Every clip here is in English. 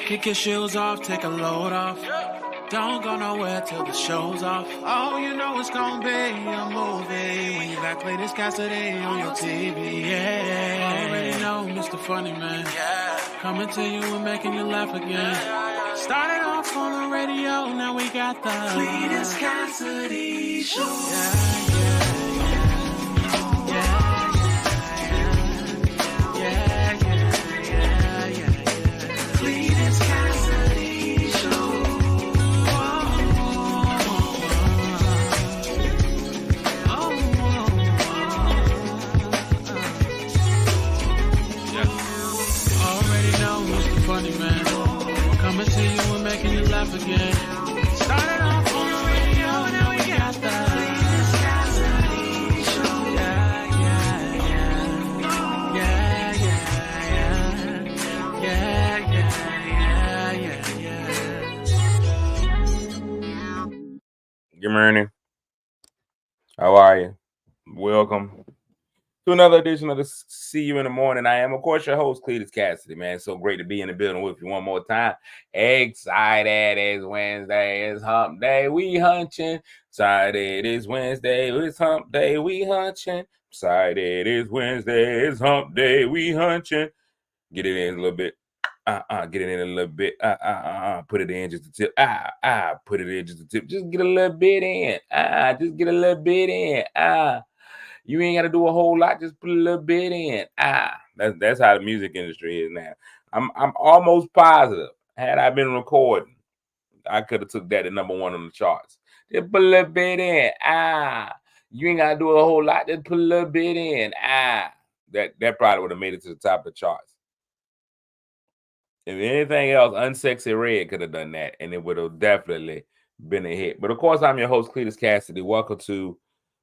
Kick your shoes off, take a load off. Don't go nowhere till the show's off. Oh, you know it's gonna be a movie when you got Cletus Cassidy on your TV. Yeah, already know Mr. Funny Man. Coming to you and making you laugh again. Started off on the radio, now we got the Cletus Cassidy Show. Again. Started off on the radio, now we got the Cletus Cassidy Show. Good morning. How are you? Welcome to another edition of the See You in the Morning. I am, of course, your host, Cletus Cassidy, man. So great to be in the building with you one more time. Excited. It's Wednesday. It's hump day. We hunching. Excited. It's Wednesday. It's hump day. We hunching. Excited. It's Wednesday. It's hump day. We hunching. Get it in a little bit. Get it in a little bit. Put it in just a tip. Put it in just a tip. Just get a little bit in. Just get a little bit in. You ain't got to do a whole lot. Just put a little bit in. That's how the music industry is now. I'm almost positive. Had I been recording, I could have took that to number one on the charts. Just put a little bit in. You ain't got to do a whole lot. Just put a little bit in. That probably would have made it to the top of the charts. If anything else, Unsexy Red could have done that, and it would have definitely been a hit. But of course, I'm your host, Cletus Cassidy. Welcome to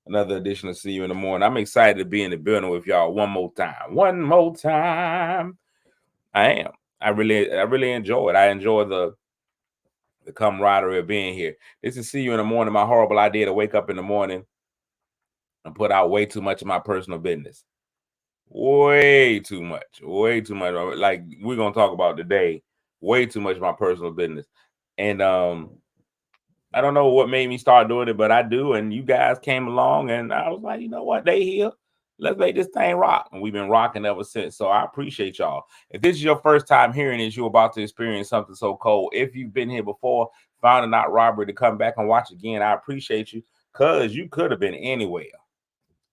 another edition of See You in the Morning. I'm excited to be in the building with y'all one more time. One more time. I am. I really enjoy it. I enjoy the camaraderie of being here. This is See You in the Morning, my horrible idea to wake up in the morning and put out way too much of my personal business. Way too much. Like we're going to talk about today, way too much of my personal business. And I don't know what made me start doing it, but I do. And you guys came along and I was like, you know what? They here. Let's make this thing rock. And we've been rocking ever since. So I appreciate y'all. If this is your first time hearing this, you're about to experience something so cold. If you've been here before, found it not robbery to come back and watch again, I appreciate you because you could have been anywhere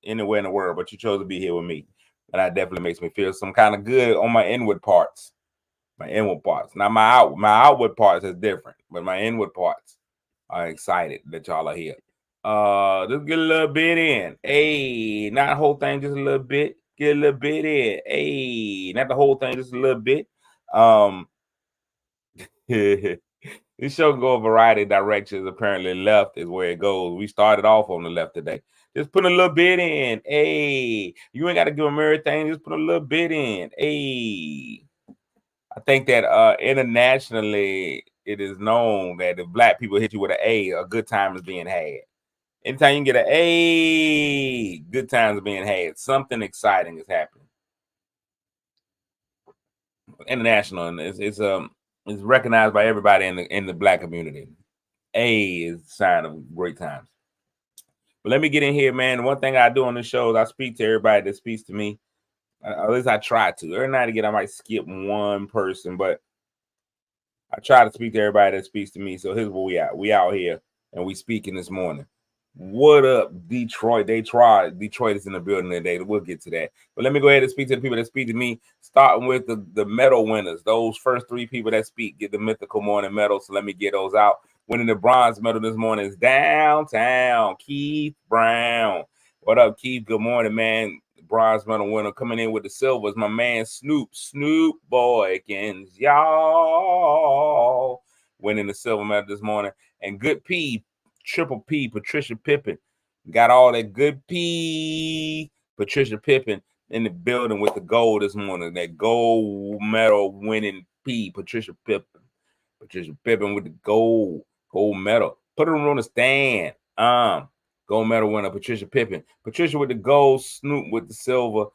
in the world, but you chose to be here with me. And that definitely makes me feel some kind of good on my inward parts. Now my outward parts is different, but my inward parts are excited that y'all are here. Just get a little bit in. Hey, not the whole thing, just a little bit. Get a little bit in. Hey, not the whole thing, just a little bit. This show can go a variety of directions. Apparently, left is where it goes. We started off on the left today. Just put a little bit in. Hey, you ain't got to give them everything. Just put a little bit in. Hey, I think that internationally, it is known that if black people hit you with an A good time is being had. Anytime you can get an A, good times are being had. Something exciting is happening. International, and it's recognized by everybody in the black community. A is a sign of great times. But let me get in here, man. One thing I do on this show is I speak to everybody that speaks to me. At least I try to. Every night again, I might skip one person, but I try to speak to everybody that speaks to me. So here's where we at. We out here and we speaking this morning. What up, Detroit? Detroit is in the building today. We'll get to that. But let me go ahead and speak to the people that speak to me, starting with the medal winners. Those first three people that speak get the mythical morning medal. So let me get those out. Winning the bronze medal this morning is downtown Keith Brown. What up, Keith? Good morning, man. Bronze medal winner coming in with the silver is my man Snoop Boykins, y'all, winning the silver medal this morning. And good P, triple P, Patricia Pippen, got all that good P, Patricia Pippen in the building with the gold this morning. That gold medal winning P, Patricia Pippen with the gold medal. Put her on the stand. Gold medal winner, Patricia Pippen. Patricia with the gold, Snoop with the silver,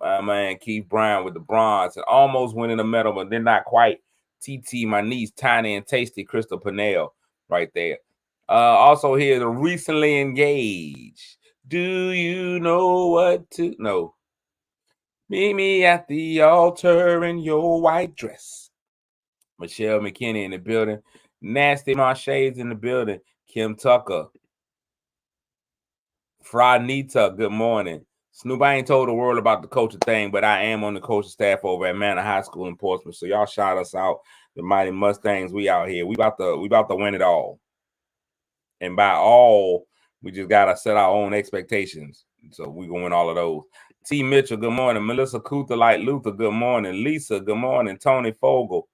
man, Keith Brown with the bronze, and almost winning the medal, but then not quite. TT, my niece, Tiny and Tasty, Crystal Pennell, right there. Also here, the recently engaged. Do you know what to know? Meet me at the altar in your white dress. Michelle McKinney in the building. Nasty Marche's in the building. Kim Tucker. Franita, good morning. Snoop, I ain't told the world about the coaching thing, but I am on the coaching staff over at Manor High School in Portsmouth. So y'all shout us out. The Mighty Mustangs, we out here. We about to win it all. And by all, we just gotta set our own expectations. So we gonna win all of those. T. Mitchell, good morning. Melissa Kuther, like Luther, good morning. Lisa, good morning. Tony Fogel,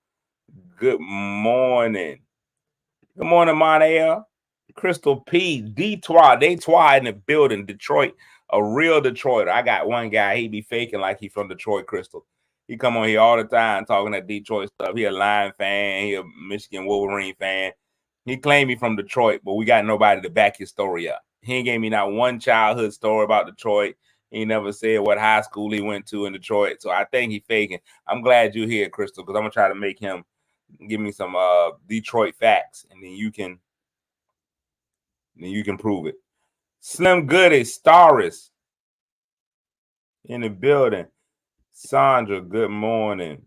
good morning. Good morning, Monair. Crystal P. Detroit in the building. Detroit, a real Detroiter. I got one guy, he be faking like he from Detroit, Crystal. He come on here all the time talking that Detroit stuff. He a Lion fan. He a Michigan Wolverine fan. He claimed he from Detroit, but we got nobody to back his story up. He ain't gave me not one childhood story about Detroit. He never said what high school he went to in Detroit. So I think he faking. I'm glad you're here, Crystal, because I'm going to try to make him give me some Detroit facts, and then you can prove it. Slim Goody, Staris in the building. Sandra, good morning.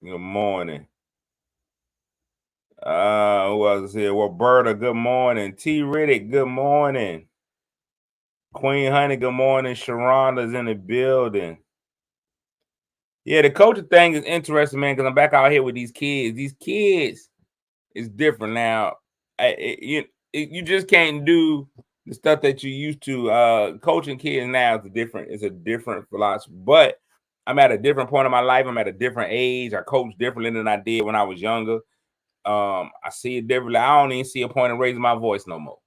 Good morning. Who else is here? Roberta, good morning. T. Riddick, good morning. Queen Honey, good morning. Sharonda's in the building. Yeah, the coaching thing is interesting, man, because I'm back out here with these kids. These kids is different now. You just can't do the stuff that you used to. Coaching kids now is a different philosophy. But I'm at a different point in my life. I'm at a different age. I coach differently than I did when I was younger. I see it differently. I don't even see a point in raising my voice no more.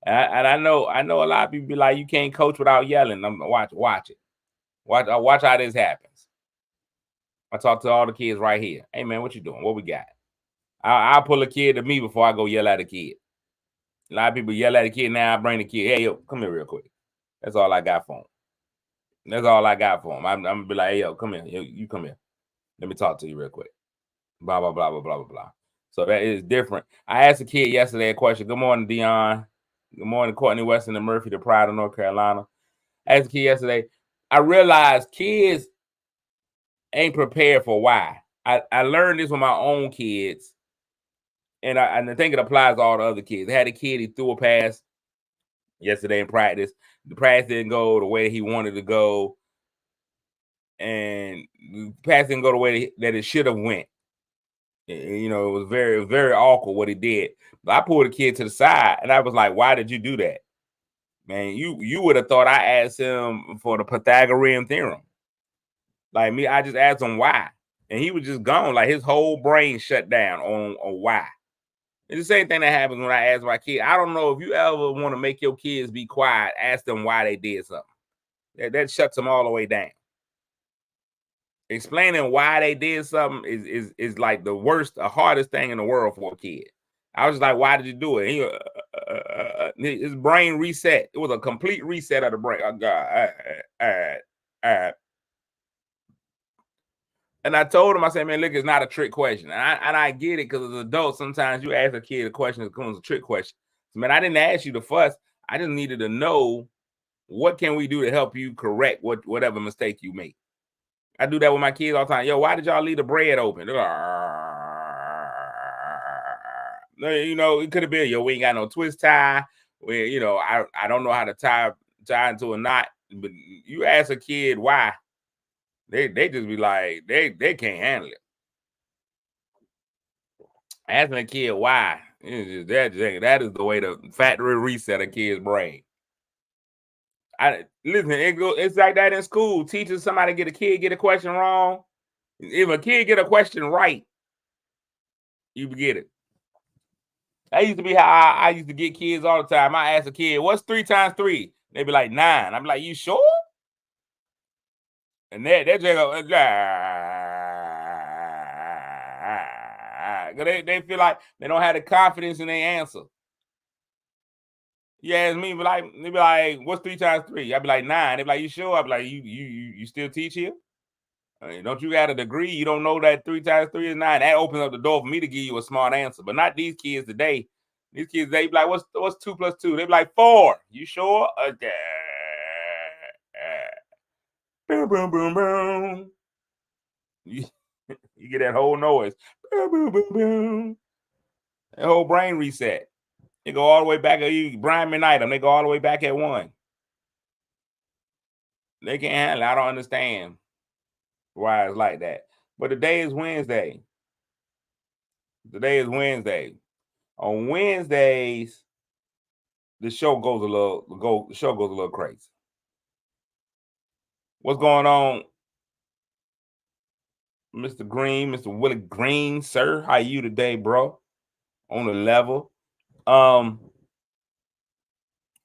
And I know a lot of people be like, you can't coach without yelling. Watch it. Watch how this happens. I talk to all the kids right here. Hey man, what you doing? What we got? I'll pull a kid to me before I go yell at a kid. A lot of people yell at a kid now. I bring the kid. Hey yo, come here real quick. That's all I got for him. That's all I got for him. I'm gonna be like, hey yo, come here. You come here. Let me talk to you real quick. Blah blah blah blah blah blah blah. So that is different. I asked a kid yesterday a question. Good morning, Dion. Good morning, Courtney Weston and Murphy, the pride of North Carolina. I asked a kid yesterday. I realized kids ain't prepared for why. I learned this with my own kids, and I think it applies to all the other kids. I had a kid, he threw a pass yesterday in practice. The pass didn't go the way he wanted to go, and the pass didn't go the way that it should have went. You know, it was very, very awkward what he did. But I pulled the kid to the side, and I was like, why did you do that? Man, you would have thought I asked him for the Pythagorean theorem. Like me, I just asked him why. And he was just gone. Like his whole brain shut down on why. It's the same thing that happens when I ask my kid. I don't know if you ever want to make your kids be quiet, ask them why they did something. That shuts them all the way down. Explaining why they did something is like the hardest thing in the world for a kid. I was just like, why did you do it? His brain reset. It was a complete reset of the brain. Oh, God. All right. And I told him, I said, man, look, it's not a trick question. And I get it because as adults, sometimes you ask a kid a question that becomes a trick question. So, man, I didn't ask you to fuss. I just needed to know what can we do to help you correct whatever mistake you make. I do that with my kids all the time. Yo, why did y'all leave the bread open? You know, it could have been, yo, we ain't got no twist tie. You know, I don't know how to tie into a knot. But you ask a kid why, they just be like, they can't handle it. Asking a kid why, that is the way to factory reset a kid's brain. Listen, it's like that in school. Teachers, somebody get a question wrong. If a kid get a question right, you get it. That used to be how I used to get kids all the time. I ask a kid, what's 3 times 3? They be like 9. I'm like, you sure? And they just go, they feel like they don't have the confidence in their answer. You ask me, they be like, what's 3 times 3? I'd be like 9. They be like, you sure? I'd be like, you still teach here? I mean, don't you got a degree? You don't know that 3 times 3 is 9. That opens up the door for me to give you a smart answer. But not these kids today. These kids, they be like, what's 2 plus 2? They be like 4. You sure? Boom, boom, boom, boom. You get that whole noise. Boom, boom, boom, boom. That whole brain reset. They go all the way back at you, Brian McKnight. They go all the way back at 1. They can't handle it. I don't understand why it's like that. But today is Wednesday. Today is Wednesday. On Wednesdays, the show goes a little crazy. What's going on, Mr. Green, Mr. Willie Green, sir? How you today, bro? On the level.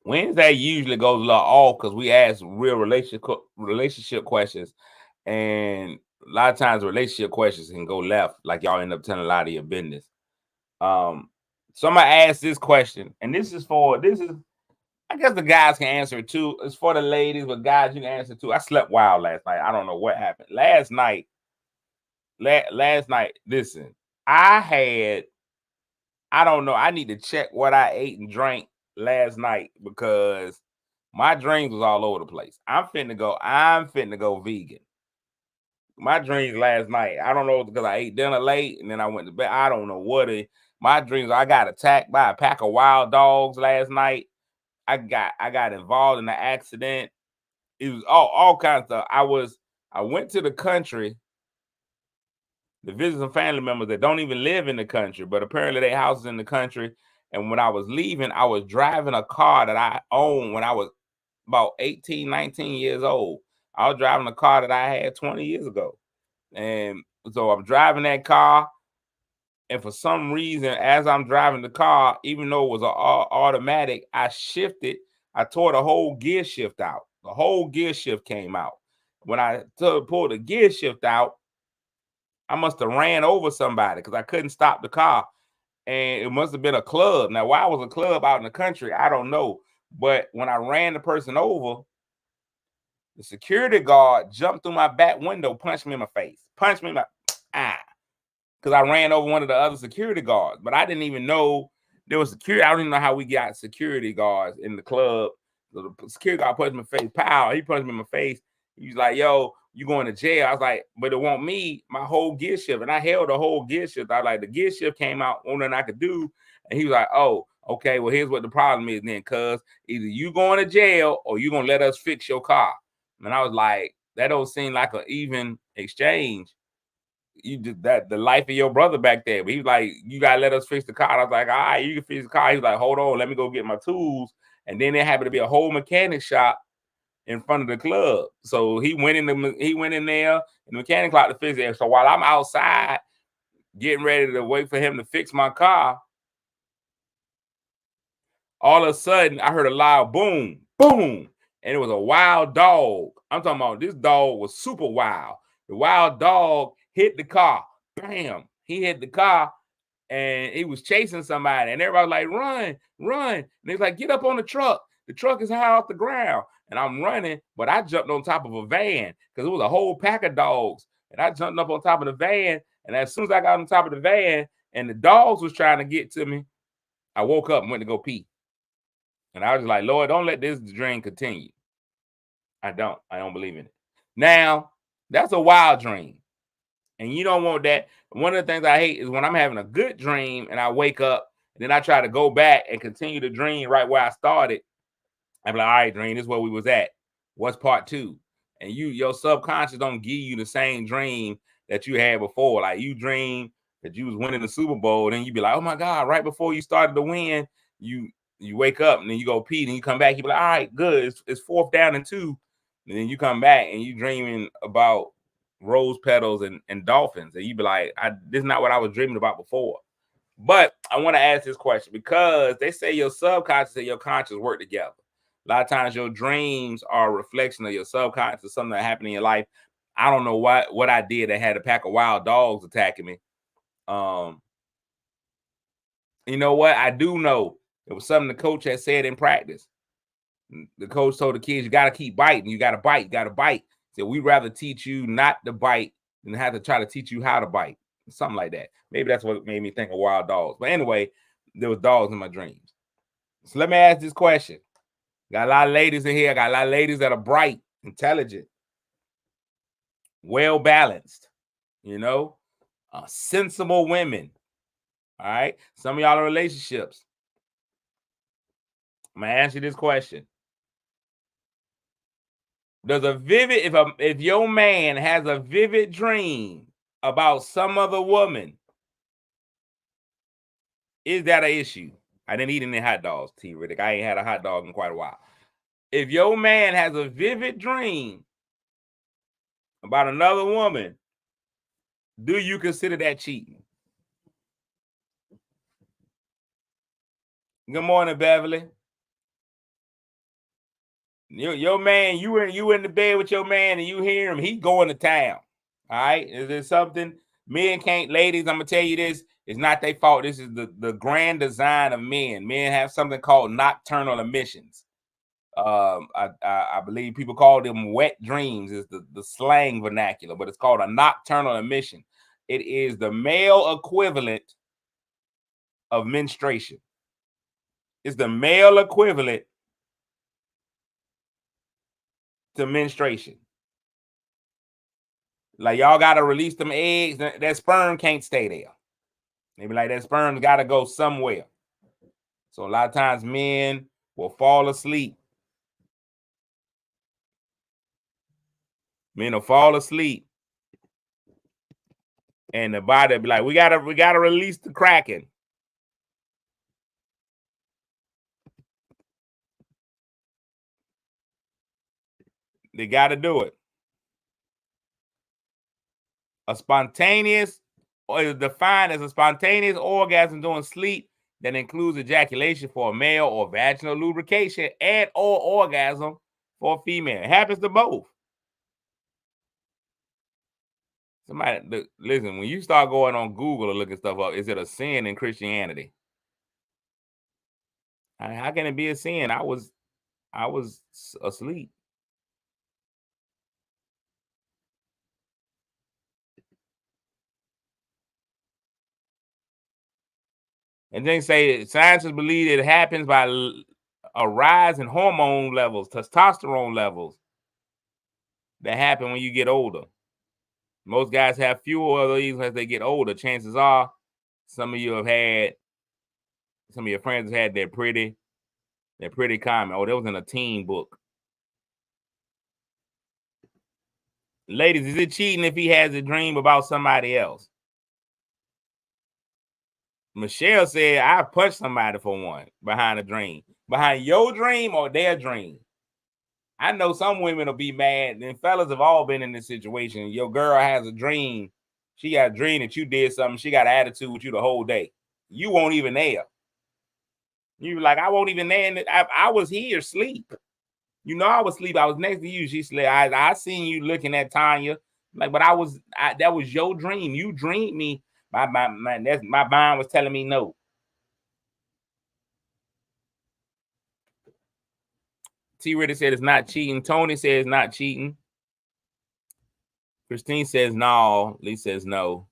Wednesday usually goes a little off because we ask real relationship questions, and a lot of times relationship questions can go left, like y'all end up telling a lot of your business. So I'm gonna ask this question, and this is I guess the guys can answer it too. It's for the ladies, but guys, you can answer too. I slept wild last night. I don't know what happened. Last night, listen, I don't know. I need to check what I ate and drank last night because my dreams was all over the place. I'm finna go vegan. My dreams last night, I don't know because I ate dinner late and then I went to bed. I don't know my dreams. I got attacked by a pack of wild dogs last night. I got involved in an accident. It was all kinds of stuff. I went to the country to visit some family members that don't even live in the country, but apparently they houses in the country. And when I was leaving, I was driving a car that I owned when I was about 18, 19 years old. I was driving a car that I had 20 years ago. And so I'm driving that car. And for some reason, as I'm driving the car, even though it was an automatic, I shifted. I tore the whole gear shift out. The whole gear shift came out. When I pulled the gear shift out, I must have ran over somebody because I couldn't stop the car. And it must have been a club. Now, why was a club out in the country? I don't know. But when I ran the person over, the security guard jumped through my back window, punched me in my face. Punched me in my because I ran over one of the other security guards. But I didn't even know there was security. I don't even know how we got security guards in the club. So the security guard punched me in my face. Pow! He punched me in my face. He was like, yo, you going to jail. I was like, but it won't me, my whole gear shift. And I held the whole gear shift. I was like, the gear shift came out, only thing I could do. And he was like, oh, okay, well, here's what the problem is then, cuz either you going to jail or you going to let us fix your car. And I was like, that don't seem like an even exchange. You did that, the life of your brother back there. But he was like, you got to let us fix the car. I was like, all right, you can fix the car. He was like, hold on, let me go get my tools. And then there happened to be a whole mechanic shop in front of the club. So he went in there, and the mechanic clock to fix it. So while I'm outside getting ready to wait for him to fix my car, all of a sudden I heard a loud boom, boom, and it was a wild dog. I'm talking about this dog was super wild. The wild dog hit the car. Bam! He hit the car and he was chasing somebody, and everybody was like, run, run. And they was like, get up on the truck. The truck is high off the ground. And I'm running, but I jumped on top of a van because it was a whole pack of dogs. And I jumped up on top of the van. And as soon as I got on top of the van and the dogs was trying to get to me, I woke up and went to go pee. And I was like, Lord, don't let this dream continue. I don't believe in it. Now, that's a wild dream. And you don't want that. One of the things I hate is when I'm having a good dream and I wake up and then I try to go back and continue the dream right where I started. I'm like, all right, dream, this is where we was at. What's part 2? And your subconscious don't give you the same dream that you had before. Like you dream that you was winning the Super Bowl, then you be like, oh my God, right before you started to win, you wake up and then you go pee and you come back, you be like, all right, good. It's 4th down and 2. And then you come back and you dreaming about rose petals and dolphins. And you be like, this is not what I was dreaming about before. But I want to ask this question because they say your subconscious and your conscious work together. A lot of times your dreams are a reflection of your subconscious, something that happened in your life. I don't know what I did that had a pack of wild dogs attacking me. You know what? I do know it was something the coach had said in practice. The coach told the kids, you got to keep biting. You got to bite. You got to bite. So we'd rather teach you not to bite than have to try to teach you how to bite. Something like that. Maybe that's what made me think of wild dogs. But anyway, there was dogs in my dreams. So let me ask this question. Got a lot of ladies in here. Got a lot of ladies that are bright, intelligent, well-balanced, sensible women. All right. Some of y'all are relationships. I'm going to ask you this question. Does if your man has a vivid dream about some other woman, is that an issue? I didn't eat any hot dogs, T. Riddick. I ain't had a hot dog in quite a while. If your man has a vivid dream about another woman, do you consider that cheating? Good morning, Beverly. Your man, you in the bed with your man and you hear him, he going to town. All right. Is there something men can't, ladies? I'm gonna tell you this. It's not their fault. This is the grand design of men. Men have something called nocturnal emissions. I believe people call them wet dreams, is the slang vernacular, but it's called a nocturnal emission. It is the male equivalent of menstruation. It's the male equivalent to menstruation. Like y'all gotta release them eggs. That sperm can't stay there. Maybe like that sperm's gotta go somewhere. So a lot of times men will fall asleep. Men will fall asleep. And the body will be like, we gotta release the kraken. They gotta do it. A spontaneous, or is defined as a spontaneous orgasm during sleep that includes ejaculation for a male or vaginal lubrication and or orgasm for a female. It happens to both. Somebody, listen, when you start going on Google and looking stuff up, is it a sin in Christianity? How can it be a sin? I was asleep. And then say scientists believe it happens by a rise in hormone levels, testosterone levels that happen when you get older. Most guys have fewer of these as they get older. Chances are some of your friends have had their pretty comment. Oh, that was in a teen book. Ladies, is it cheating if he has a dream about somebody else? Michelle said, I punched somebody for one behind a dream. Behind your dream or their dream? I know some women will be mad, and fellas have all been in this situation. Your girl has a dream. She got a dream that you did something. She got an attitude with you the whole day. You won't even there. You like, I won't even there. I was here, sleep. I was asleep. I was next to you. She said, I seen you looking at Tanya. Like, but that was your dream. You dreamed me. My mind was telling me no. T. Ritter said it's not cheating. Tony says it's not cheating. Christine says no. Lee says no.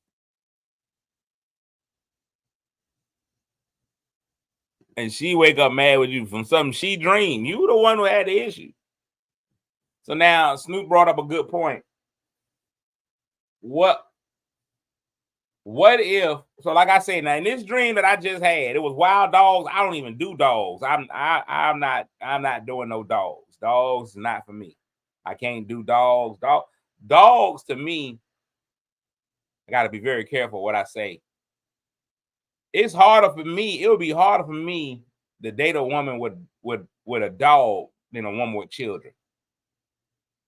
And she wake up mad with you from something she dreamed. You the one who had the issue. So now Snoop brought up a good point. What if, so like I said, now in this dream that I just had, it was wild dogs. I don't even do dogs. I'm not doing no dogs. Dogs is not for me. I can't do dogs. Dogs to me, I gotta be very careful what I say. It's harder for me. It would be harder for me to date a woman with a dog than a woman with children.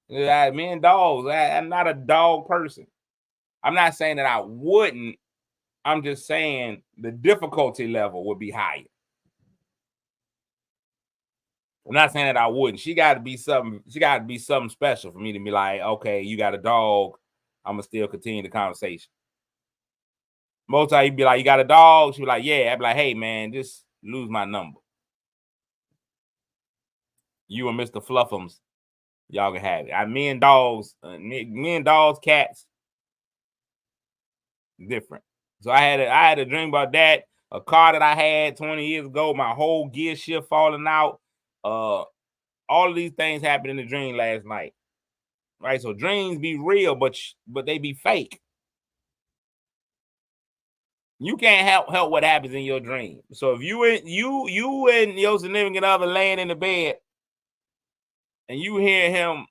Me and dogs, I'm not a dog person. I'm not saying that I wouldn't. I'm just saying the difficulty level would be higher. I'm not saying that I wouldn't. She got to be something special for me to be like, okay, you got a dog. I'm gonna still continue the conversation. Most time you'd be like, you got a dog? She'd be like, yeah. I'd be like, hey man, just lose my number. You and Mr. Fluffums y'all can have it. Me and dogs, cats, different. So I had a dream about that. A car that I had 20 years ago, my whole gear shift falling out. All of these things happened in the dream last night. Right? So dreams be real, but they be fake. You can't help what happens in your dream. So if you and your significant other laying in the bed and you hear him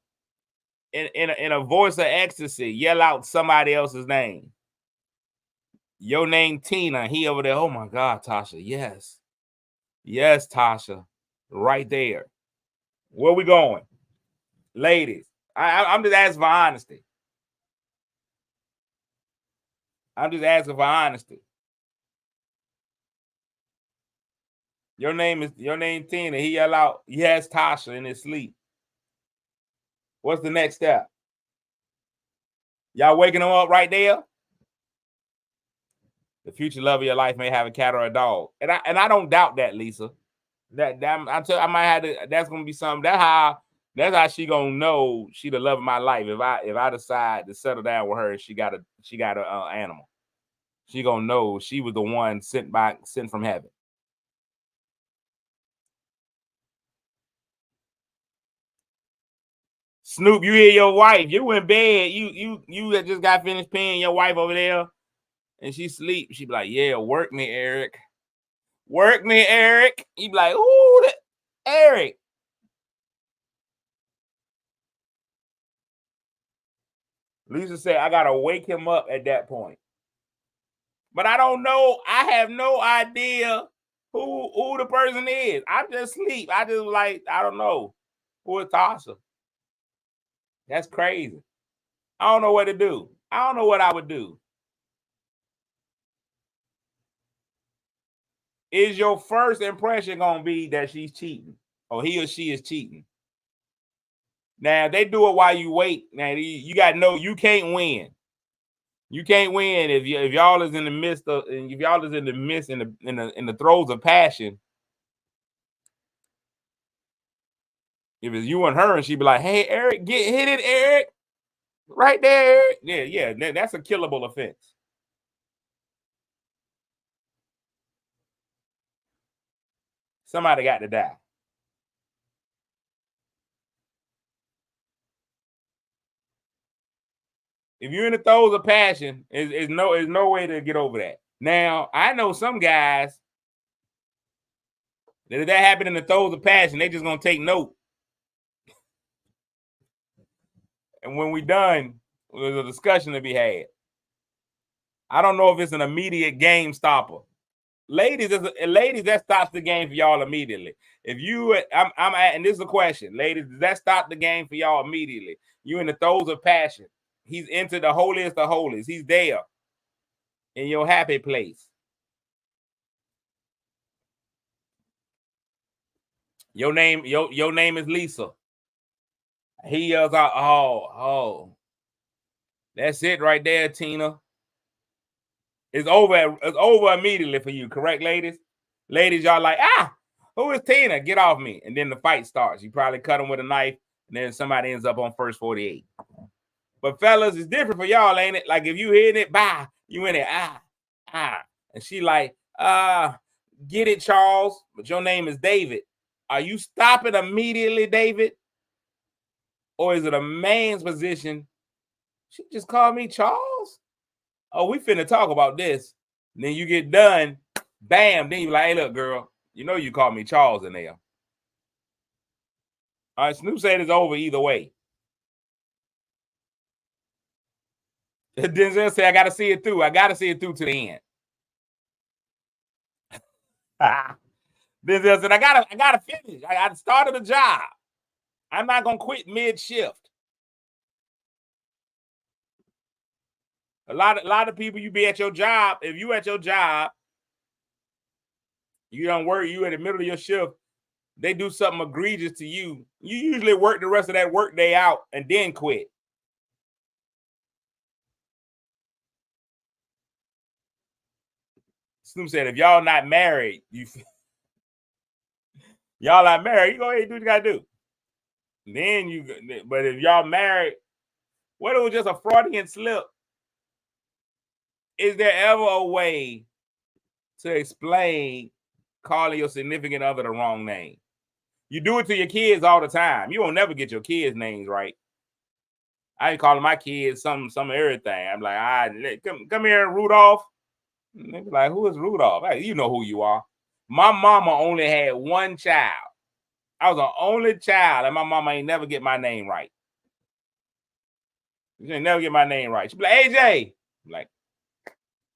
in a voice of ecstasy yell out somebody else's name. Your name Tina, he over there. Oh my God, Tasha. Yes. Yes, Tasha. Right there. Where we going? Ladies, I'm just asking for honesty. I'm just asking for honesty. Your name Tina. He yell out, yes, Tasha, in his sleep. What's the next step? Y'all waking him up right there? The future love of your life may have a cat or a dog. And I don't doubt that, Lisa. I might have to, that's gonna be something. That's how she gonna know she the love of my life. If I decide to settle down with her, she got an animal. She gonna know she was the one sent from heaven. Snoop, you hear your wife? You in bed? You just got finished paying your wife over there, and she sleep. She be like, "Yeah, work me, Eric. Work me, Eric." You be like, "Ooh, Eric." Lisa said, "I gotta wake him up at that point." But I don't know. I have no idea who the person is. I just sleep. I just I don't know who is Tasha. That's crazy. I don't know what to do. I don't know what I would do. Is your first impression gonna be that she's cheating, or he or she is cheating? Now they do it while you wait. Now you got to know you can't win. You can't win if y'all is in the midst of, and if y'all is in the midst in the throes of passion. If it's you and her, and she be like, "Hey, Eric, hit it, Eric, right there." Yeah, that's a killable offense. Somebody got to die. If you're in the throes of passion, there's no way to get over that. Now, I know some guys that if that happened in the throes of passion, they just gonna take note. And when we done, there's a discussion to be had. I don't know if it's an immediate game stopper. Ladies, that stops the game for y'all immediately. If you, and this is a question, ladies, does that stop the game for y'all immediately? You in the throes of passion. He's into the holiest of holies. He's there in your happy place. Your name is Lisa. He yells out, "Oh, that's it right there, Tina." It's over immediately for you, correct, ladies? Ladies, y'all like, who is Tina? Get off me. And then the fight starts. You probably cut him with a knife, and then somebody ends up on first 48. But fellas, it's different for y'all, ain't it? Like if you hitting it, bah, you in it, and she like, get it, Charles, but your name is David. Are you stopping immediately, David? Or is it a man's position? She just called me Charles? Oh, we finna talk about this. And then you get done, bam, then you like, hey, look, girl, you know you called me Charles in there. All right, Snoop said it's over either way. Denzel said, I got to see it through. I got to see it through to the end. Denzel said, I gotta finish. I started a job. I'm not gonna quit mid-shift. A lot of people, you be at your job. If you at your job, you don't work, you in the middle of your shift, they do something egregious to you. You usually work the rest of that work day out and then quit. Snoop said, if y'all not married, y'all not married, you go ahead and do what you gotta do. Then but if y'all married, what if it was just a Freudian slip? Is there ever a way to explain calling your significant other the wrong name? You do it to your kids all the time. You will never get your kids' names right. I ain't calling my kids some everything. I'm like, come here, Rudolph. And they be like, who is Rudolph? Hey, you know who you are. My mama only had one child. I was the only child, and my mama ain't never get my name right. She ain't never get my name right. She be like, AJ. I'm like,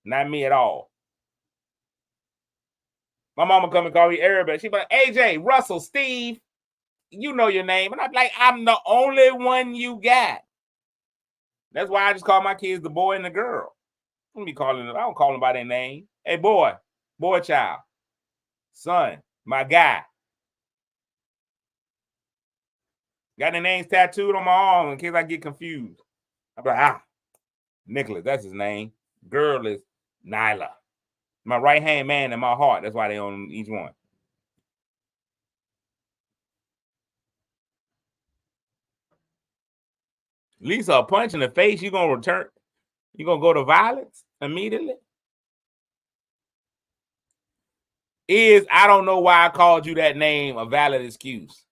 not me at all. My mama come and call me everybody. She be like, AJ, Russell, Steve, you know your name. And I'm like, I'm the only one you got. That's why I just call my kids the boy and the girl. I don't call them by their name. Hey, boy child, son, my guy. Got their names tattooed on my arm in case I get confused. I'm like, Nicholas, that's his name. Girl is Nyla. My right-hand man in my heart. That's why they own each one. Lisa, a punch in the face, you gonna return? You gonna go to violence immediately? I don't know why I called you that name a valid excuse.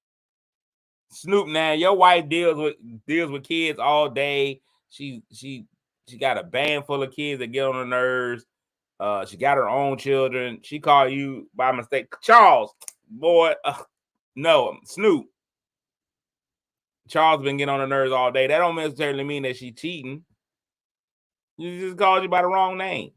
Snoop, now your wife deals with kids all day. She got a band full of kids that get on her nerves. She got her own children. She called you by mistake, Charles. Boy, no, Snoop. Charles been getting on her nerves all day. That don't necessarily mean that she's cheating. She just called you by the wrong name.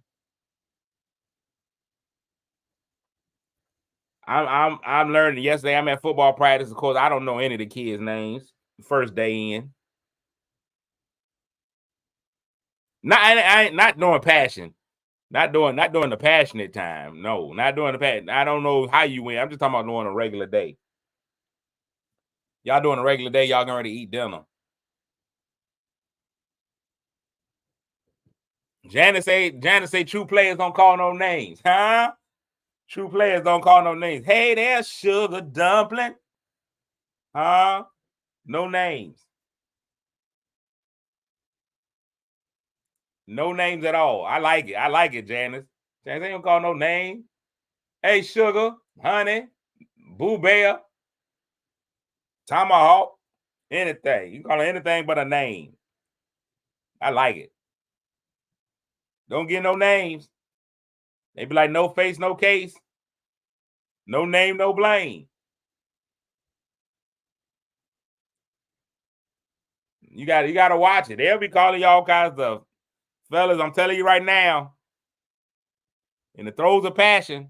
I'm learning. Yesterday, I'm at football practice. Of course, I don't know any of the kids' names. First day in. Not doing passion. Not doing the passionate time. No, not doing the passion. I don't know how you win. I'm just talking about doing a regular day. Y'all doing a regular day. Y'all getting ready to eat dinner. Janice say true players don't call no names. Huh? True players don't call no names. Hey there, sugar dumpling. Huh? No names. No names at all. I like it. Janice. Janice ain't gonna call no name. Hey, sugar, honey, Boo Bear, Tomahawk, anything. You call it anything but a name. I like it. Don't get no names. They be like, no face, no case. No name, no blame. You gotta watch it. They'll be calling you all kinds of fellas. I'm telling you right now. In the throes of passion,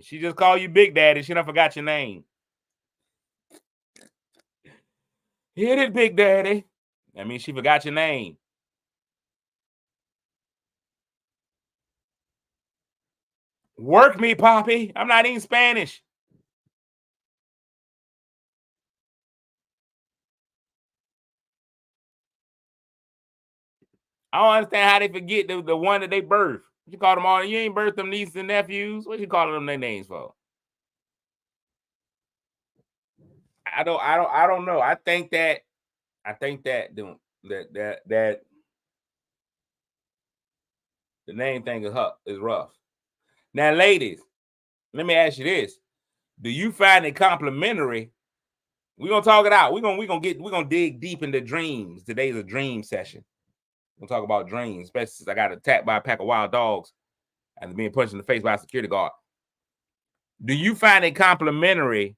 she just called you Big Daddy. She done forgot your name. Hit it, Big Daddy. I mean, she forgot your name. Work me, Poppy. I'm not even Spanish. I don't understand how they forget the one that they birthed. You call them all. You ain't birthed them nieces and nephews. What you calling them their names for? I don't know. I think that the name thing is rough. Now, ladies, let me ask you this: do you find it complimentary? We're gonna talk it out. We're gonna dig deep into dreams. Today's a dream session. We'll talk about dreams, especially since I got attacked by a pack of wild dogs and being punched in the face by a security guard. Do you find it complimentary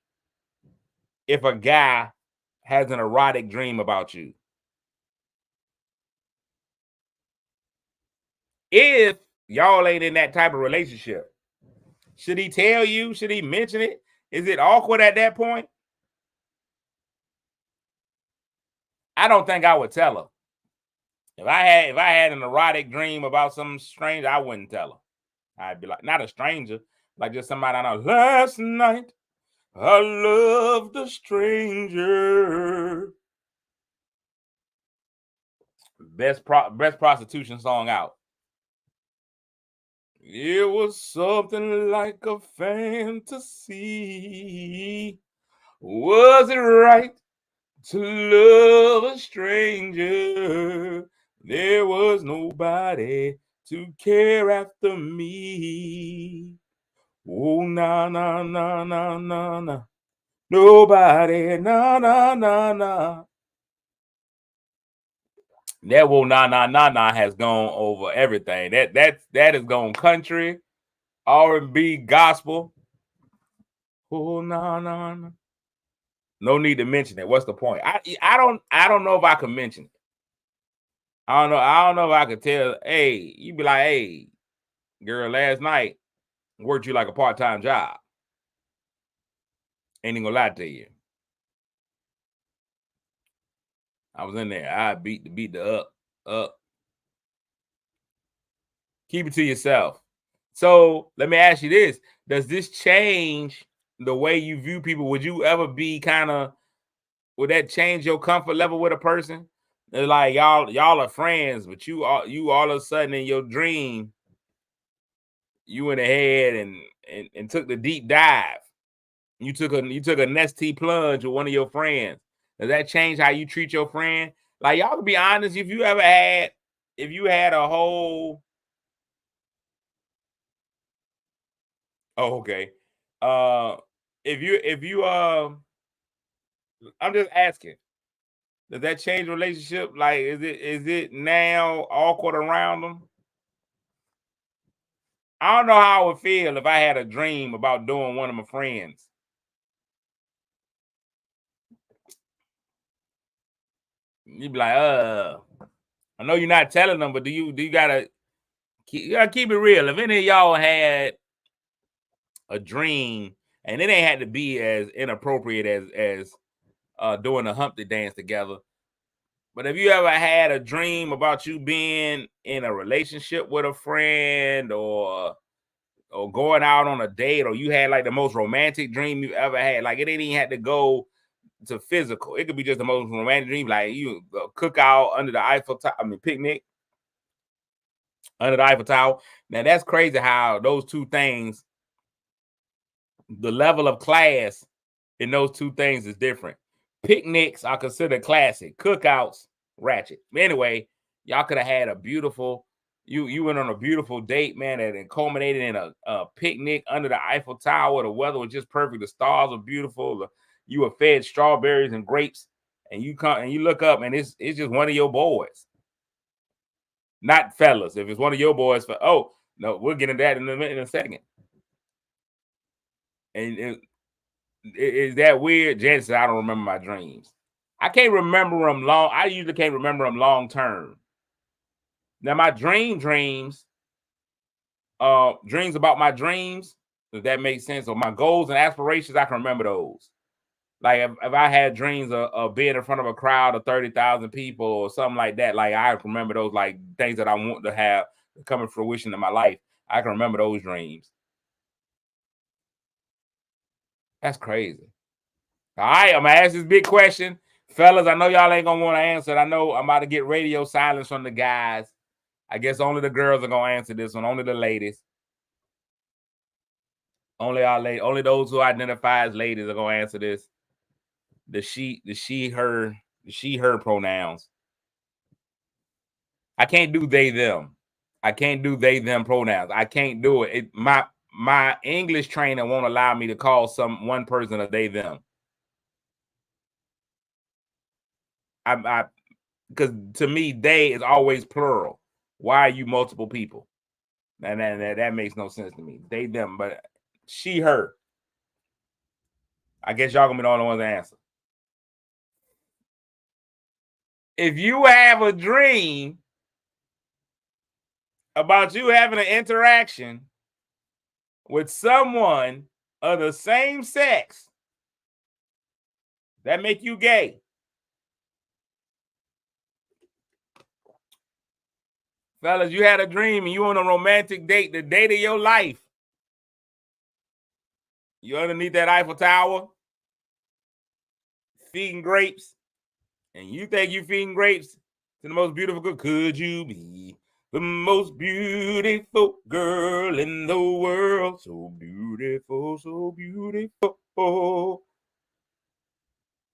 if a guy has an erotic dream about you? If y'all ain't in that type of relationship, should he tell you? Should he mention it? Is it awkward at that point? I don't think I would tell her. If I had an erotic dream about something strange, I wouldn't tell her. I'd be like, not a stranger, like just somebody I know. Last night, I loved a stranger. Best prostitution song out. It was something like a fantasy. Was it right to love a stranger? There was nobody to care after me. Oh, na, na, na, na, na, na. Nobody, na, na, na, na. That whoa, na, na, na, na has gone over everything. That has gone country, R&B, gospel. Oh, na, na, na. No need to mention it. What's the point? I don't know if I can mention it. I don't know if I could tell. Hey, you be like, hey, girl, last night worked you like a part-time job. Ain't even gonna lie to you. I was in there. I beat the up. Keep it to yourself. So let me ask you this: does this change the way you view people? Would you ever be would that change your comfort level with a person? It's like y'all are friends, but you all of a sudden in your dream, you went ahead and took the deep dive. You took a nesty plunge with one of your friends. Does that change how you treat your friend? Like y'all can be honest, if you had a whole okay. If you I'm just asking, does that change relationship? Like is it now awkward around them? I don't know how I would feel if I had a dream about doing one of my friends. You'd be like, I know you're not telling them, but do you gotta keep it real? If any of y'all had a dream, and it ain't had to be as inappropriate as doing a Humpty dance together, but have you ever had a dream about you being in a relationship with a friend or going out on a date, or you had like the most romantic dream you ever had? Like it ain't even had to go to physical. It could be just the most romantic dream, like you cook out under the Eiffel Tower. I mean, picnic under the Eiffel Tower. Now that's crazy how those two things, the level of class in those two things is different. Picnics are considered classic. Cookouts, ratchet. Anyway, y'all could have had a beautiful. You went on a beautiful date, man, and culminated in a picnic under the Eiffel Tower. The weather was just perfect. The stars were beautiful. You were fed strawberries and grapes, and you come and you look up, and it's just one of your boys, not fellas. If it's one of your boys, oh no, we'll get into that in a second. And is that weird? Jen said, I don't remember my dreams. I can't remember them long. I usually can't remember them long term. Now, my dreams about my dreams, does that make sense? Or my goals and aspirations, I can remember those. Like if I had dreams of being in front of a crowd of 30,000 people or something like that, like I remember those like things that I want to have come to fruition in my life. I can remember those dreams. That's crazy. All right, I'm gonna ask this big question. Fellas, I know y'all ain't gonna want to answer it. I know I'm about to get radio silence from the guys. I guess only the girls are gonna answer this one, only the ladies. Only those who identify as ladies are gonna answer this. The she, her pronouns. I can't do they, them. I can't do they, them pronouns. I can't do it. My English trainer won't allow me to call one person a they, them. Because to me, they is always plural. Why are you multiple people? And that makes no sense to me. They, them, but she, her. I guess y'all gonna be the only ones to answer. If you have a dream about you having an interaction with someone of the same sex, that make you gay. Fellas, you had a dream and you on a romantic date, the date of your life. You underneath that Eiffel Tower, feeding grapes, and you think you feeding grapes to the most beautiful girl. Could you be the most beautiful girl in the world? So beautiful, so beautiful.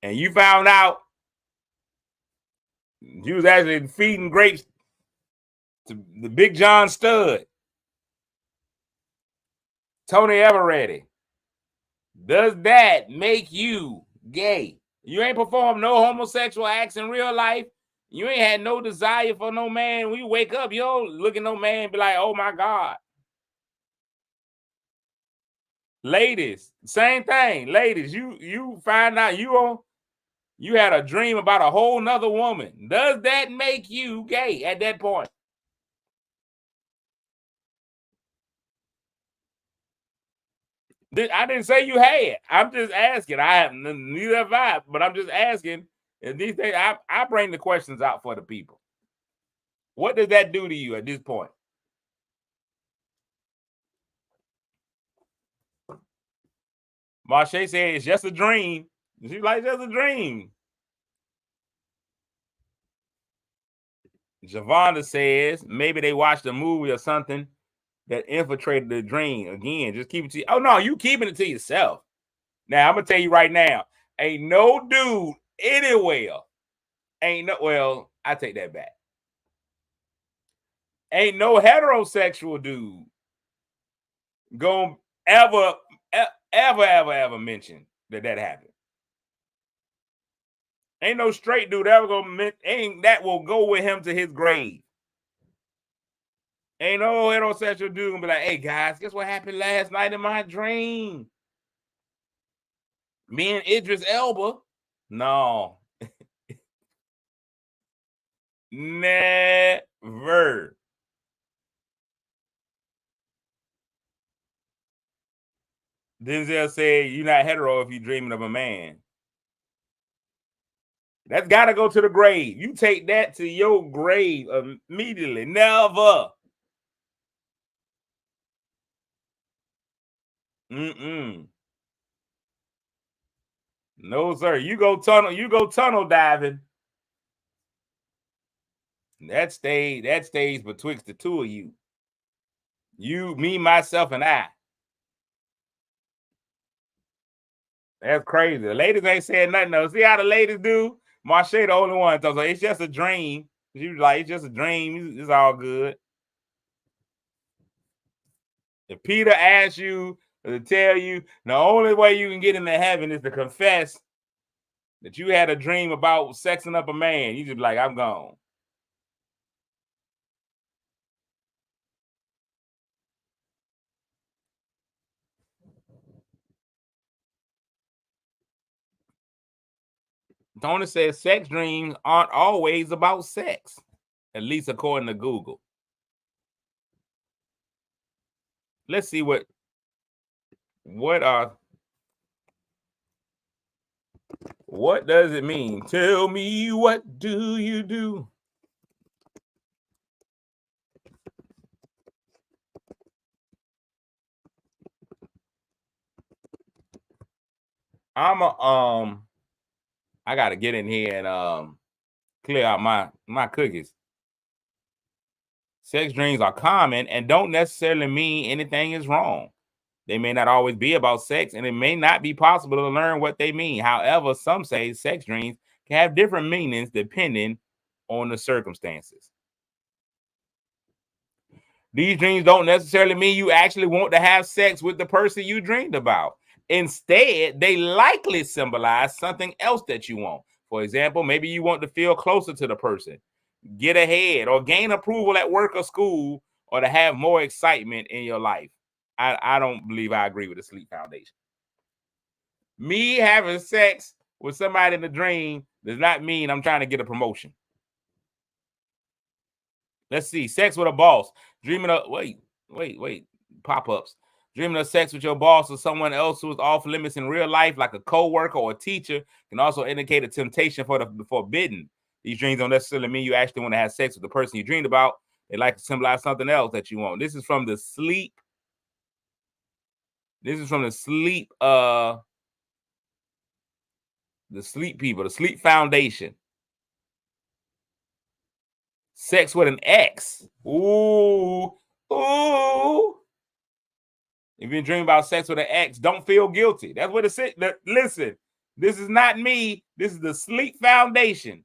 and you found out you was actually feeding grapes to the Big John Stud, Tony Eveready, does that make you gay? You ain't performed no homosexual acts in real life. You ain't had no desire for no man. When you wake up, you don't look at no man and be like, oh my God. Ladies, same thing. Ladies, you find out you had a dream about a whole nother woman. Does that make you gay at that point? I didn't say you had. I'm just asking. I have neither have I, but I'm just asking. And these things, I bring the questions out for the people. What does that do to you at this point? Marche said it's just a dream. She's like, just a dream. Javonda says maybe they watched a movie or something that infiltrated the dream. Again, just keep it to you. Oh no, you keeping it to yourself. Now I'm gonna tell you right now, ain't no dude anywhere. Well, I take that back. Ain't no heterosexual dude gonna ever mention that happened. Ain't no straight dude ever gonna that will go with him to his grave. Ain't no heterosexual dude gonna be like, hey guys, guess what happened last night in my dream? Me and Idris Elba. No. Never. Denzel said you're not hetero if you're dreaming of a man. That's got to go to the grave. You take that to your grave immediately. Never. No, sir. You go tunnel diving. That stays betwixt the two of you. You, me, myself, and I. That's crazy. The ladies ain't saying nothing though. See how the ladies do? Marche the only one. So it's just a dream. She was like, it's just a dream. It's all good. If Peter asks you to tell you the only way you can get into heaven is to confess that you had a dream about sexing up a man, you just be like, I'm gone. Tony says sex dreams aren't always about sex, at least according to Google. Let's see what does it mean? Tell me, what do you do? I gotta get in here and clear out my cookies. Sex dreams are common and don't necessarily mean anything is wrong. They may not always be about sex, and it may not be possible to learn what they mean. However, some say sex dreams can have different meanings depending on the circumstances. These dreams don't necessarily mean you actually want to have sex with the person you dreamed about. Instead, they likely symbolize something else that you want. For example, maybe you want to feel closer to the person, get ahead, or gain approval at work or school, or to have more excitement in your life. I don't believe I agree with the Sleep Foundation. Me having sex with somebody in the dream does not mean I'm trying to get a promotion. Let's see. Sex with a boss. Dreaming of wait. Pop-ups. Dreaming of sex with your boss or someone else who is off limits in real life, like a co-worker or a teacher, can also indicate a temptation for the forbidden. These dreams don't necessarily mean you actually want to have sex with the person you dreamed about. They like to symbolize something else that you want. This is from the sleep. This is from the sleep people, the Sleep Foundation. Sex with an ex. Ooh. If you dream about sex with an ex, don't feel guilty. That's what listen. This is not me. This is the Sleep Foundation.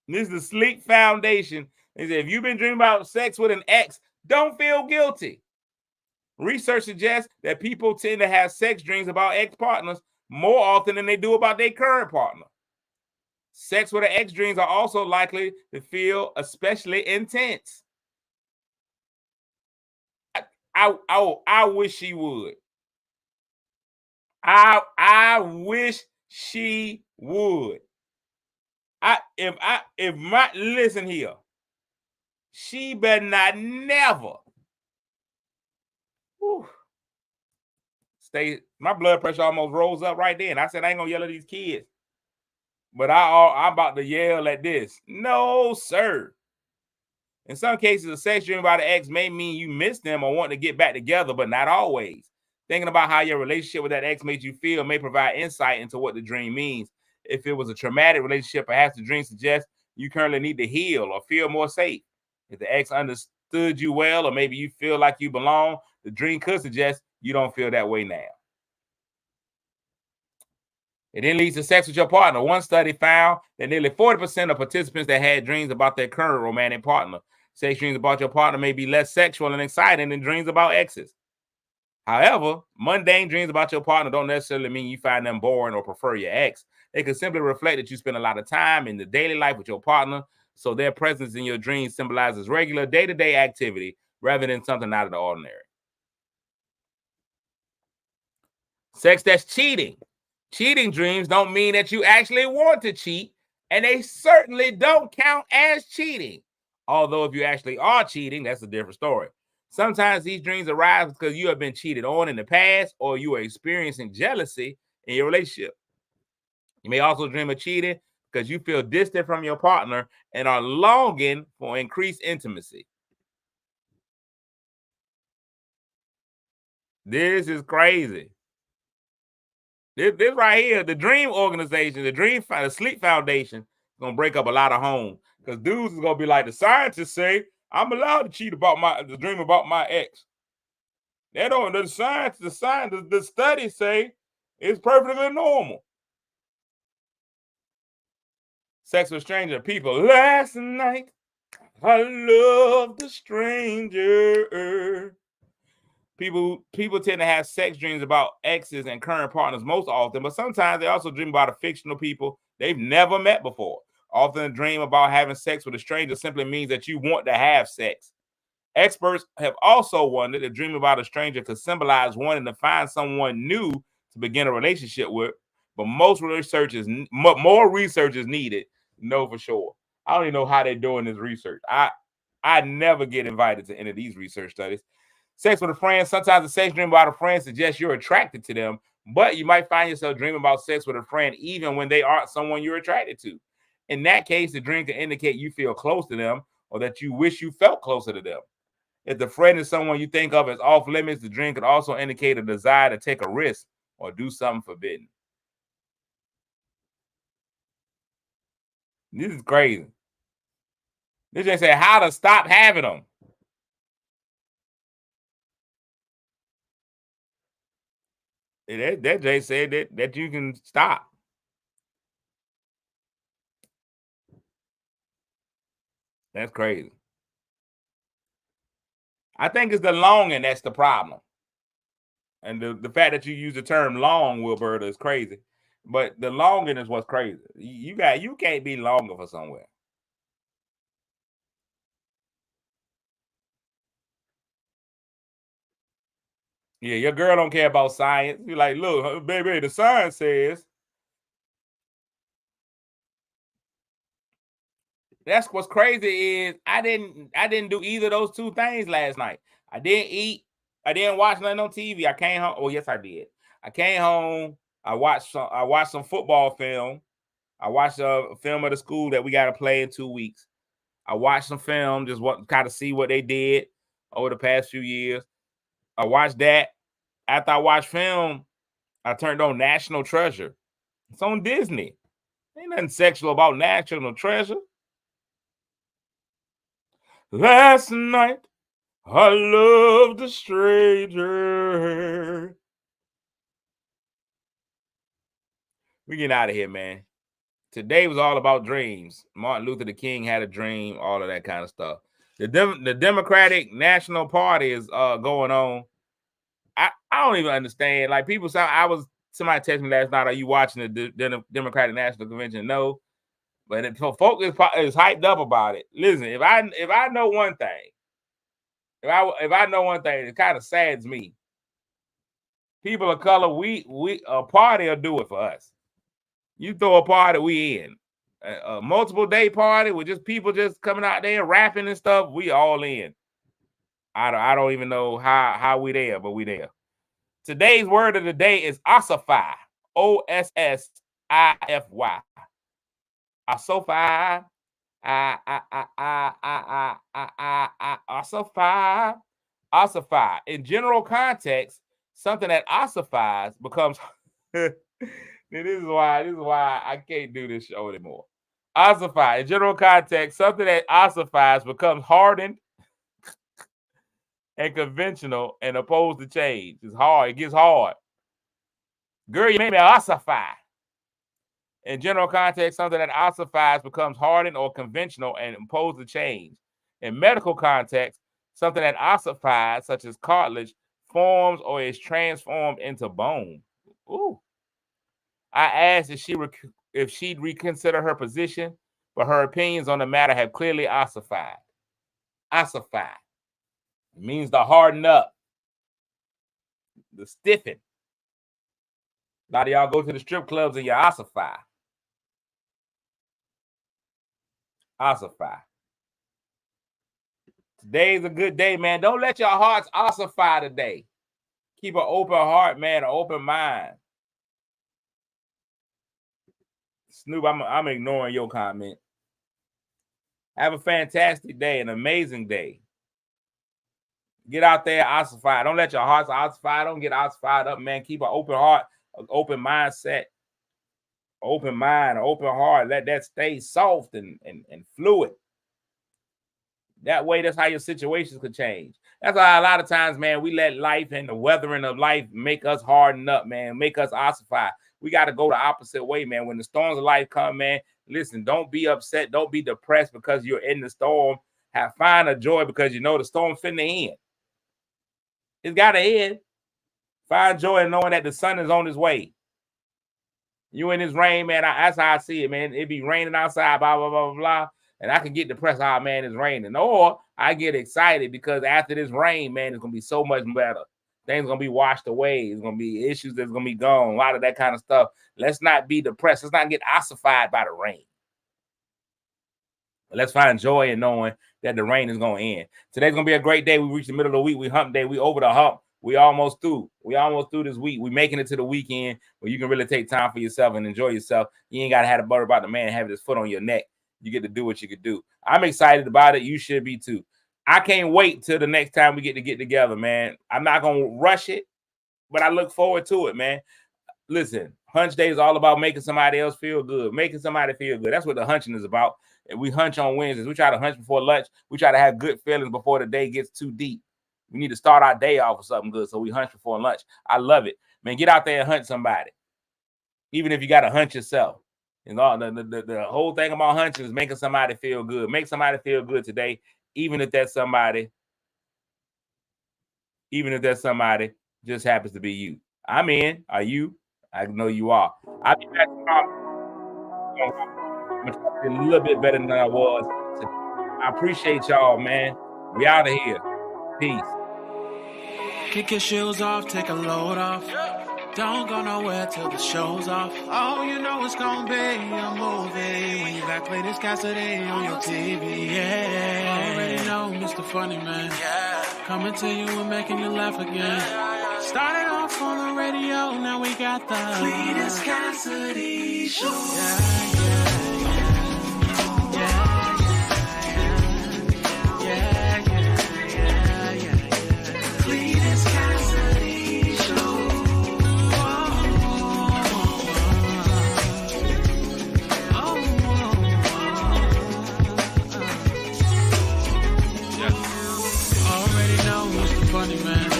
This is the Sleep Foundation. They say if you've been dreaming about sex with an ex, don't feel guilty. Research suggests that people tend to have sex dreams about ex-partners more often than they do about their current partner. Sex with an ex dreams are also likely to feel especially intense. I wish she would. I wish she would. Listen here. She better not never. Whew, my blood pressure almost rose up right then. I said I ain't gonna yell at these kids. But I'm about to yell at this. No, sir. In some cases, a sex dream about an ex may mean you miss them or want to get back together, but not always. Thinking about how your relationship with that ex made you feel may provide insight into what the dream means. If it was a traumatic relationship, perhaps the dream suggests you currently need to heal or feel more safe. If the ex understood you well, or maybe you feel like you belong, the dream could suggest you don't feel that way now. It then leads to sex with your partner. One study found that nearly 40% of participants that had dreams about their current romantic partner. Sex dreams about your partner may be less sexual and exciting than dreams about exes. However, mundane dreams about your partner don't necessarily mean you find them boring or prefer your ex. They could simply reflect that you spend a lot of time in the daily life with your partner, so their presence in your dreams symbolizes regular day-to-day activity rather than something out of the ordinary. Sex that's cheating. Cheating dreams don't mean that you actually want to cheat, and they certainly don't count as cheating. Although if you actually are cheating, that's a different story. Sometimes these dreams arise because you have been cheated on in the past or you are experiencing jealousy in your relationship. You may also dream of cheating because you feel distant from your partner and are longing for increased intimacy. This is crazy. This right here, the Dream Organization, the Sleep Foundation, is gonna break up a lot of homes because dudes is gonna be like, the scientists say I'm allowed to cheat to dream about my ex. They don't. The studies say it's perfectly normal. Sex with stranger people. Last night, I loved a stranger. People tend to have sex dreams about exes and current partners most often, but sometimes they also dream about a fictional people they've never met before. Often a dream about having sex with a stranger simply means that you want to have sex. Experts have also wondered if dreaming about a stranger could symbolize wanting to find someone new to begin a relationship with, but more research is needed to know for sure. I don't even know how they're doing this research. I never get invited to any of these research studies. Sex with a friend. Sometimes a sex dream about a friend suggests you're attracted to them, but you might find yourself dreaming about sex with a friend even when they aren't someone you're attracted to. In that case, the dream can indicate you feel close to them or that you wish you felt closer to them. If the friend is someone you think of as off limits, the dream could also indicate a desire to take a risk or do something forbidden. This is crazy. This just say how to stop having them. That Jay said that you can stop. That's crazy. I think it's the longing that's the problem. And the fact that you use the term long, Wilberta, is crazy. But the longing is what's crazy. You can't be longer for somewhere. Yeah, your girl don't care about science. You're like, look, baby, the science says. That's what's crazy is I didn't do either of those two things last night. I didn't eat. I didn't watch nothing on TV. I came home. Oh, yes, I did. I came home. I watched some football film. I watched a film of the school that we got to play in 2 weeks. I watched some film, just want kind of see what they did over the past few years. I watched that. After I watched film, I turned on National Treasure. It's on Disney. Ain't nothing sexual about National Treasure. Last night, I loved a stranger. We getting out of here, man. Today was all about dreams. Martin Luther King had a dream, all of that kind of stuff. The Democratic National Party is going on. I don't even understand. Like people say, somebody texted me last night, are you watching the Democratic National Convention? No. But if folk is hyped up about it. Listen, if I know one thing, if I know one thing, it kind of saddens me. People of color, we a party will do it for us. You throw a party, we in. A multiple day party with just people just coming out there rapping and stuff, we all in. I don't even know how we there, but we there. Today's word of the day is ossify. O-S-S-I-F-Y. Ossify. Ossify. Ossify. In general context, something that ossifies becomes this is why I can't do this show anymore. Ossify. In general context, something that ossifies becomes hardened and conventional and opposed to change. It's hard. It gets hard. Girl, you made me ossify. In general context, something that ossifies becomes hardened or conventional and opposed to change. In medical context, something that ossifies, such as cartilage, forms or is transformed into bone. Ooh. I asked if she'd reconsider her position, but her opinions on the matter have clearly ossified. Ossify. It means to harden up, to stiffen. A lot of y'all go to the strip clubs and you ossify. Ossify. Today's a good day, man. Don't let your hearts ossify today. Keep an open heart, man, an open mind. Snoop, I'm ignoring your comment. Have a fantastic day, an amazing day. Get out there, ossify. Don't let your hearts ossify. Don't get ossified up, man. Keep an open heart, an open mindset, open mind, an open heart. Let that stay soft and fluid. That way, that's how your situations could change. That's why a lot of times, man, we let life and the weathering of life make us harden up, man, make us ossify. We got to go the opposite way, man. When the storms of life come, man, listen, don't be upset. Don't be depressed because you're in the storm. Find a joy because you know the storm's finna end. It's got to end. Find joy in knowing that the sun is on his way. You in this rain, man, that's how I see it, man. It be raining outside, blah, blah, blah, blah. And I can get depressed, oh, man, it's raining. Or I get excited because after this rain, man, it's going to be so much better. Things going to be washed away. It's going to be issues that's going to be gone. A lot of that kind of stuff. Let's not be depressed. Let's not get ossified by the rain. But let's find joy in knowing that the rain is going to end. Today's going to be a great day. We reached the middle of the week. We hump day. We over the hump. We almost through. We almost through this week. We making it to the weekend where you can really take time for yourself and enjoy yourself. You ain't got to have to worry about the man having his foot on your neck. You get to do what you could do. I'm excited about it. You should be too. I can't wait till the next time we get together, man. I'm not going to rush it, but I look forward to it, man. Listen, Hunch Day is all about making somebody else feel good, making somebody feel good. That's what the hunching is about. And we hunch on Wednesdays. We try to hunch before lunch. We try to have good feelings before the day gets too deep. We need to start our day off with something good, so we hunch before lunch. I love it. Man, get out there and hunch somebody, even if you got to hunch yourself. You know, the whole thing about hunching is making somebody feel good. Make somebody feel good today, even if that somebody just happens to be you. I'm in. Are you? I know you are. I'll be back tomorrow. I'm going to be a little bit better than I was. So I appreciate y'all, man. We out of here. Peace. Kick your shoes off, take a load off. Don't go nowhere till the show's off. Oh, you know it's gonna be a movie when you got Cletus Cassidy on your TV. Yeah, already know Mr. Funny Man. Coming to you and making you laugh again. Started off on the radio, now we got the Cletus Cassidy Show. Funny Man,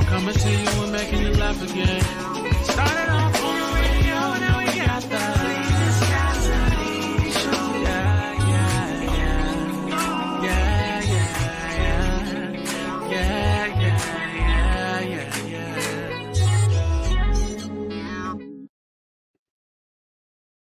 coming to you and making you laugh again.